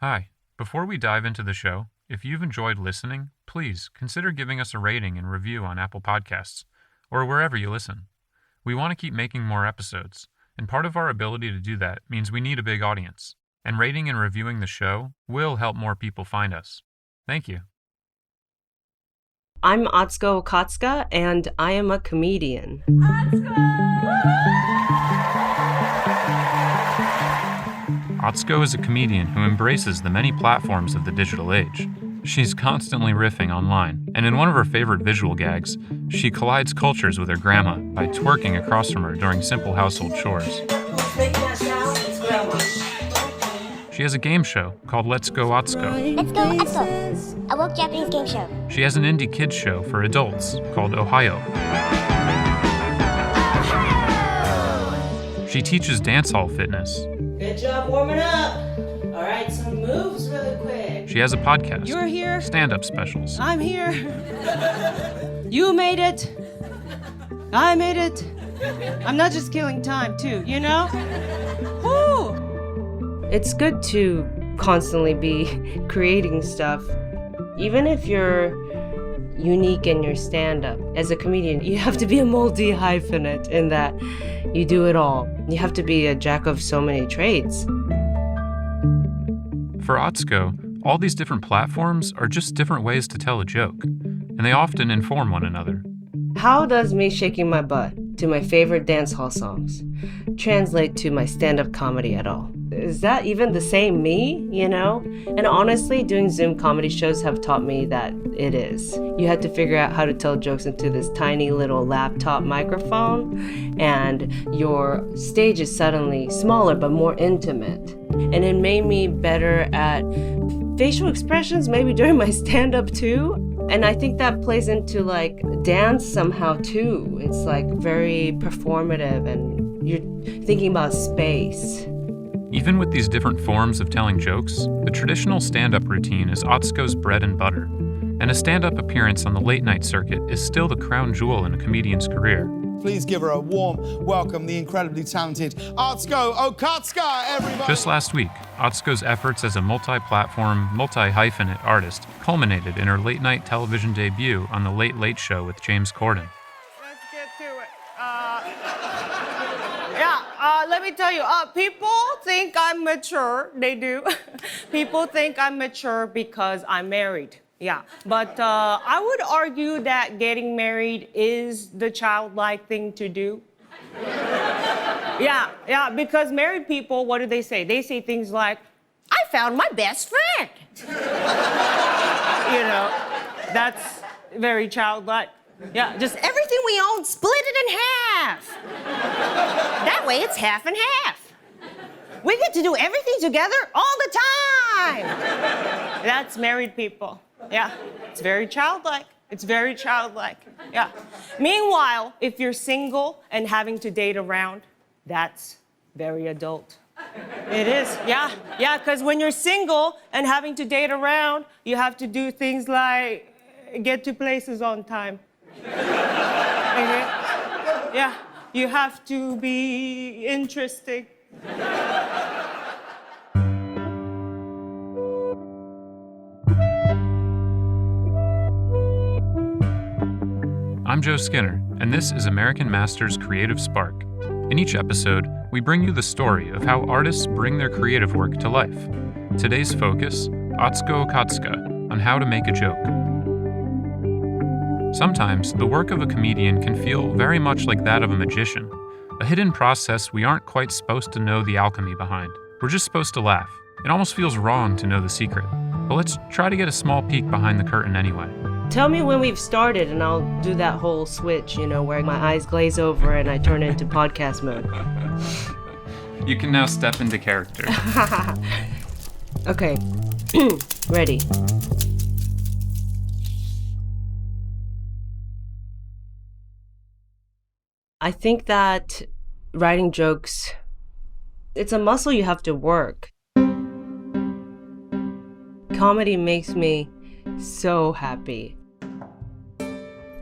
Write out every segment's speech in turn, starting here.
Hi. Before we dive into the show, if you've enjoyed listening, please consider giving us a rating and review on Apple Podcasts, or wherever you listen. We want to keep making more episodes, and part of our ability to do that means we need a big audience, and rating and reviewing the show will help more people find us. Thank you. I'm Atsuko Okatsuka, and I am a comedian. Atsuko is a comedian who embraces the many platforms of the digital age. She's constantly riffing online, and in one of her favorite visual gags, she collides cultures with her grandma by twerking across from her during simple household chores. She has a game show called Let's Go Atsuko. Let's Go Atsuko, a woke Japanese game show. She has an indie kids show for adults called Ohio. She teaches dance hall fitness. Good job warming up. All right, some moves really quick. She has a podcast. You're here. Stand-up specials. I'm here. You made it. I made it. I'm not just killing time, too, you know? Woo! It's good to constantly be creating stuff, even if you're unique in your stand-up. As a comedian, you have to be a multi-hyphenate in that you do it all. You have to be a jack of so many trades. For Atsuko, all these different platforms are just different ways to tell a joke, and they often inform one another. How does me shaking my butt to my favorite dance hall songs translate to my stand-up comedy at all? Is that even the same me, you know? And honestly, doing Zoom comedy shows have taught me that it is. You have to figure out how to tell jokes into this tiny little laptop microphone, and your stage is suddenly smaller but more intimate. And it made me better at facial expressions, maybe during my stand-up too. And I think that plays into like dance somehow too. It's like very performative and you're thinking about space. Even with these different forms of telling jokes, the traditional stand-up routine is Atsuko's bread and butter, and a stand-up appearance on the late-night circuit is still the crown jewel in a comedian's career. Please give her a warm welcome, the incredibly talented Atsuko Okatsuka, everybody! Just last week, Atsuko's efforts as a multi-platform, multi-hyphenate artist culminated in her late-night television debut on The Late Late Show with James Corden. Let's get to it. Let me tell you, people think I'm mature. They do. People think I'm mature because I'm married. Yeah, but I would argue that getting married is the childlike thing to do. Yeah, because married people, what do they say? They say things like, I found my best friend. You know, that's very childlike. Yeah, just everything we own, split it in half. That way it's half and half. We get to do everything together all the time. That's married people. Yeah, it's very childlike. It's very childlike. Yeah. Meanwhile, if you're single and having to date around, that's very adult. It is, yeah, because when you're single and having to date around, you have to do things like get to places on time. Okay? Yeah, you have to be interesting. I'm Joe Skinner, and this is American Masters Creative Spark. In each episode, we bring you the story of how artists bring their creative work to life. Today's focus, Atsuko Okatsuka, on how to make a joke. Sometimes, the work of a comedian can feel very much like that of a magician, a hidden process we aren't quite supposed to know the alchemy behind. We're just supposed to laugh. It almost feels wrong to know the secret, but let's try to get a small peek behind the curtain anyway. Tell me when we've started and I'll do that whole switch, you know, where my eyes glaze over and I turn into podcast mode. You can now step into character. Okay, ready. I think that writing jokes, it's a muscle you have to work. Comedy makes me so happy.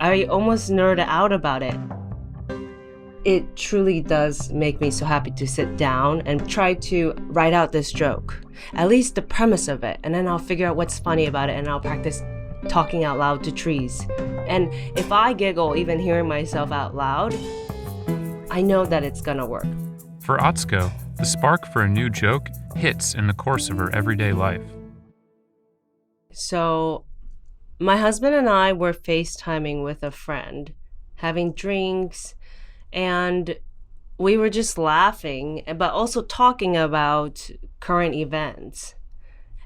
I almost nerd out about it. It truly does make me so happy to sit down and try to write out this joke, at least the premise of it, and then I'll figure out what's funny about it and I'll practice talking out loud to trees. And if I giggle even hearing myself out loud, I know that it's gonna work. For Atsuko, the spark for a new joke hits in the course of her everyday life. So my husband and I were FaceTiming with a friend, having drinks, and we were just laughing, but also talking about current events.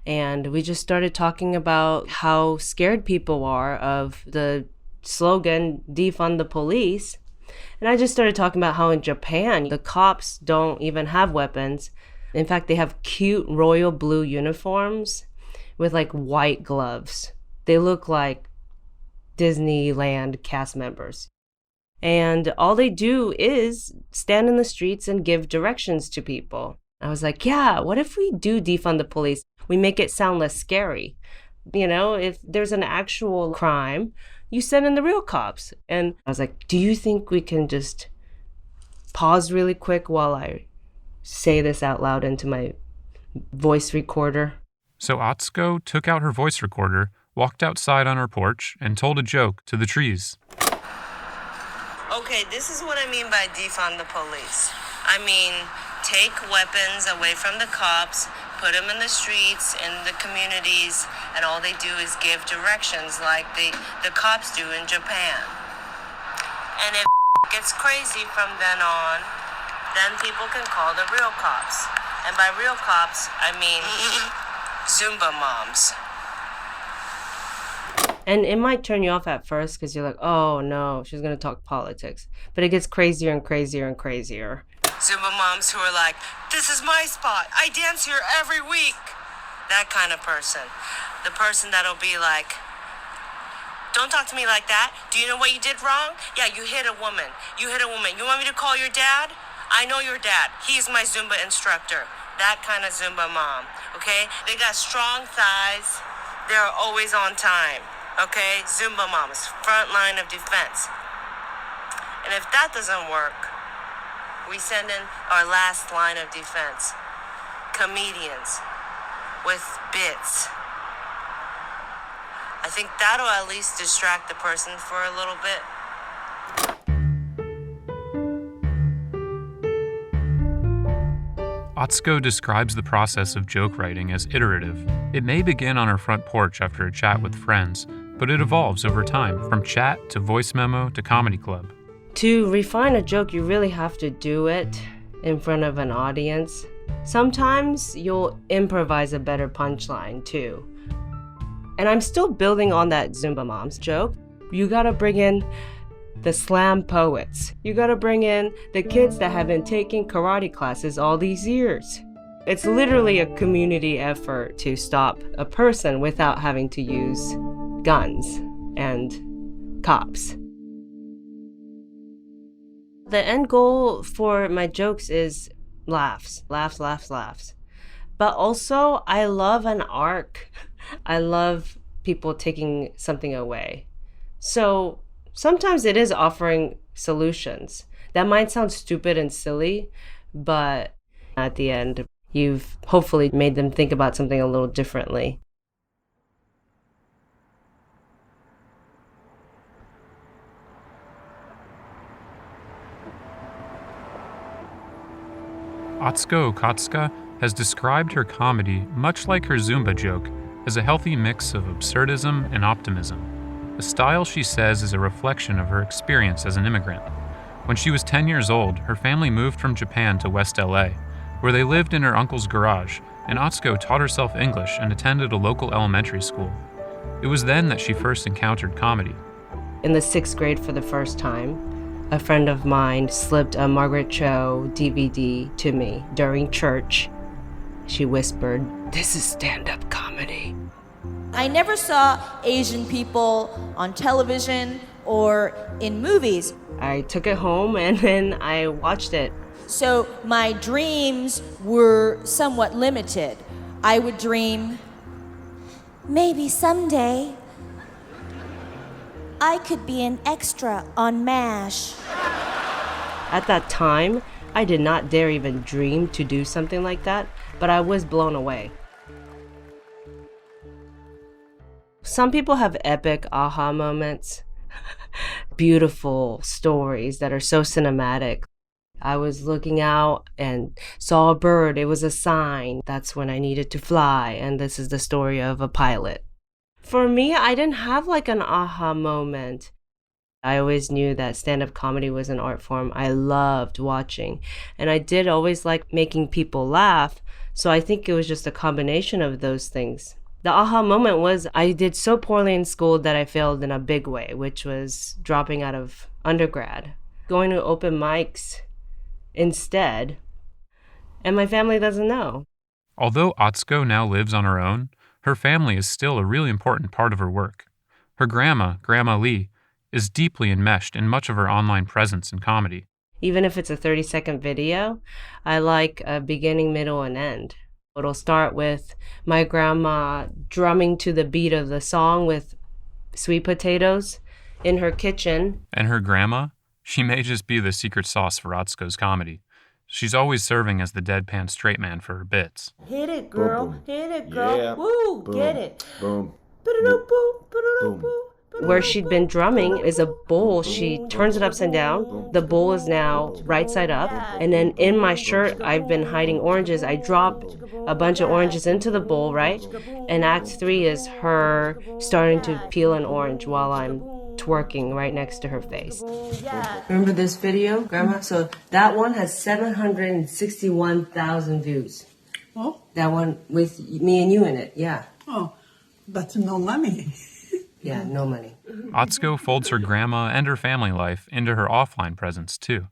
And we just started talking about how scared people are of the slogan, defund the police. And I just started talking about how in Japan, the cops don't even have weapons. In fact, they have cute royal blue uniforms with like white gloves. They look like Disneyland cast members. And all they do is stand in the streets and give directions to people. I was like, yeah, what if we do defund the police? We make it sound less scary. You know, if there's an actual crime, you send in the real cops. And I was like, do you think we can just pause really quick while I say this out loud into my voice recorder? So Atsuko took out her voice recorder, walked outside on her porch, and told a joke to the trees. Okay, this is what I mean by defund the police. I mean, take weapons away from the cops, put them in the streets, in the communities, and all they do is give directions like the cops do in Japan. And if gets crazy from then on, then people can call the real cops. And by real cops, I mean Zumba moms. And it might turn you off at first because you're like, oh no, she's going to talk politics. But it gets crazier and crazier and crazier. Zumba moms who are like, this is my spot. I dance here every week. That kind of person. The person that'll be like, don't talk to me like that. Do you know what you did wrong? Yeah, you hit a woman. You hit a woman. You want me to call your dad? I know your dad. He's my Zumba instructor. That kind of Zumba mom, okay? They got strong thighs. They're always on time. Okay, Zumba moms, front line of defense. And if that doesn't work, we send in our last line of defense. Comedians with bits. I think that'll at least distract the person for a little bit. Atsuko describes the process of joke writing as iterative. It may begin on her front porch after a chat with friends, but it evolves over time, from chat to voice memo to comedy club. To refine a joke, you really have to do it in front of an audience. Sometimes you'll improvise a better punchline too. And I'm still building on that Zumba moms joke. You gotta bring in the slam poets. You gotta bring in the kids that have been taking karate classes all these years. It's literally a community effort to stop a person without having to use guns and cops. The end goal for my jokes is laughs, laughs, laughs, laughs. But also, I love an arc. I love people taking something away. So sometimes it is offering solutions. That might sound stupid and silly, but at the end, you've hopefully made them think about something a little differently. Atsuko Okatsuka has described her comedy, much like her Zumba joke, as a healthy mix of absurdism and optimism. A style she says is a reflection of her experience as an immigrant. When she was 10 years old, her family moved from Japan to West LA, where they lived in her uncle's garage, and Atsuko taught herself English and attended a local elementary school. It was then that she first encountered comedy. In the 6th grade for the first time, a friend of mine slipped a Margaret Cho DVD to me during church. She whispered, "This is stand-up comedy." I never saw Asian people on television or in movies. I took it home and then I watched it. So my dreams were somewhat limited. I would dream, Maybe someday I could be an extra on MASH. At that time, I did not dare even dream to do something like that, but I was blown away. Some people have epic aha moments, beautiful stories that are so cinematic. I was looking out and saw a bird. It was a sign. That's when I needed to fly. And this is the story of a pilot. For me, I didn't have like an aha moment. I always knew that stand-up comedy was an art form I loved watching. And I did always like making people laugh. So I think it was just a combination of those things. The aha moment was I did so poorly in school that I failed in a big way, which was dropping out of undergrad, going to open mics instead, and my family doesn't know. Although Atsuko now lives on her own, her family is still a really important part of her work. Her grandma, Grandma Lee, is deeply enmeshed in much of her online presence in comedy. Even if it's a 30-second video, I like a beginning, middle, and end. It'll start with my grandma drumming to the beat of the song with sweet potatoes in her kitchen. And her grandma? She may just be the secret sauce for Atsuko's comedy. She's always serving as the deadpan straight man for her bits. Hit it, girl. Boom, boom. Hit it, girl. Yeah. Woo, Boom, get it. Boom. Where she'd been drumming is a bowl. She turns it upside down. The bowl is now right side up. And then in my shirt, I've been hiding oranges. I drop a bunch of oranges into the bowl, right? And act 3 is her starting to peel an orange while I'm twerking right next to her face. Remember this video, Grandma? So that one has 761,000 views. Oh? That one with me and you in it, yeah. Oh, but no money. Yeah, no money. Atsuko folds her grandma and her family life into her offline presence, too,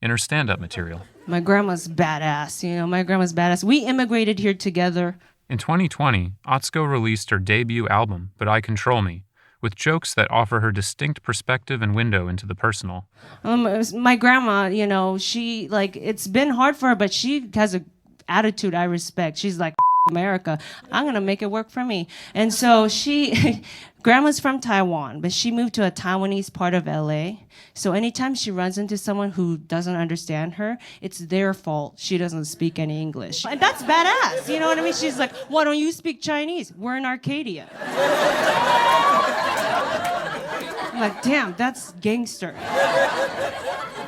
in her stand-up material. My grandma's badass, my grandma's badass. We immigrated here together. In 2020, Atsuko released her debut album, But I Control Me, with jokes that offer her distinct perspective and window into the personal. My grandma, she, it's been hard for her, but she has an attitude I respect. She's like, America, I'm going to make it work for me. And so grandma's from Taiwan, but she moved to a Taiwanese part of LA. So anytime she runs into someone who doesn't understand her, it's their fault she doesn't speak any English. And that's badass, you know what I mean? She's like, why don't you speak Chinese? We're in Arcadia. I'm like, damn, that's gangster.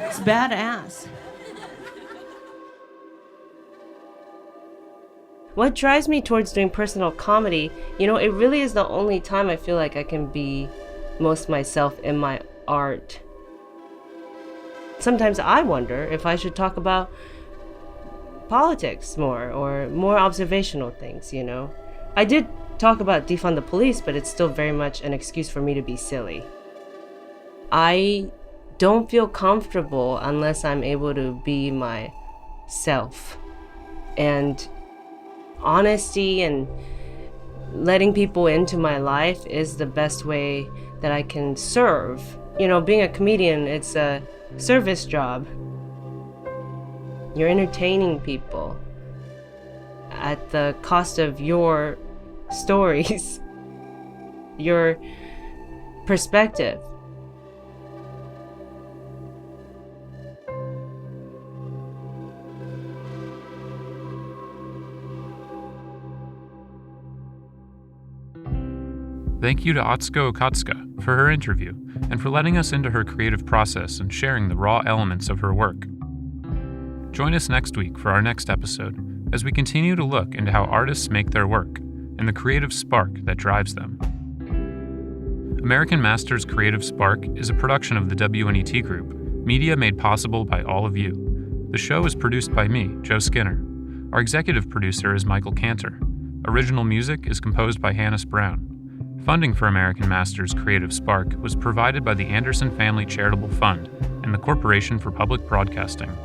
It's badass. What drives me towards doing personal comedy, it really is the only time I feel like I can be most myself in my art. Sometimes I wonder if I should talk about politics more or more observational things, I did talk about defund the police, but it's still very much an excuse for me to be silly. I don't feel comfortable unless I'm able to be myself. And honesty and letting people into my life is the best way that I can serve. Being a comedian, it's a service job. You're entertaining people at the cost of your stories, your perspective. Thank you to Atsuko Okatsuka for her interview and for letting us into her creative process and sharing the raw elements of her work. Join us next week for our next episode as we continue to look into how artists make their work and the creative spark that drives them. American Masters Creative Spark is a production of the WNET Group, media made possible by all of you. The show is produced by me, Joe Skinner. Our executive producer is Michael Cantor. Original music is composed by Hannes Brown. Funding for American Masters Creative Spark was provided by the Anderson Family Charitable Fund and the Corporation for Public Broadcasting.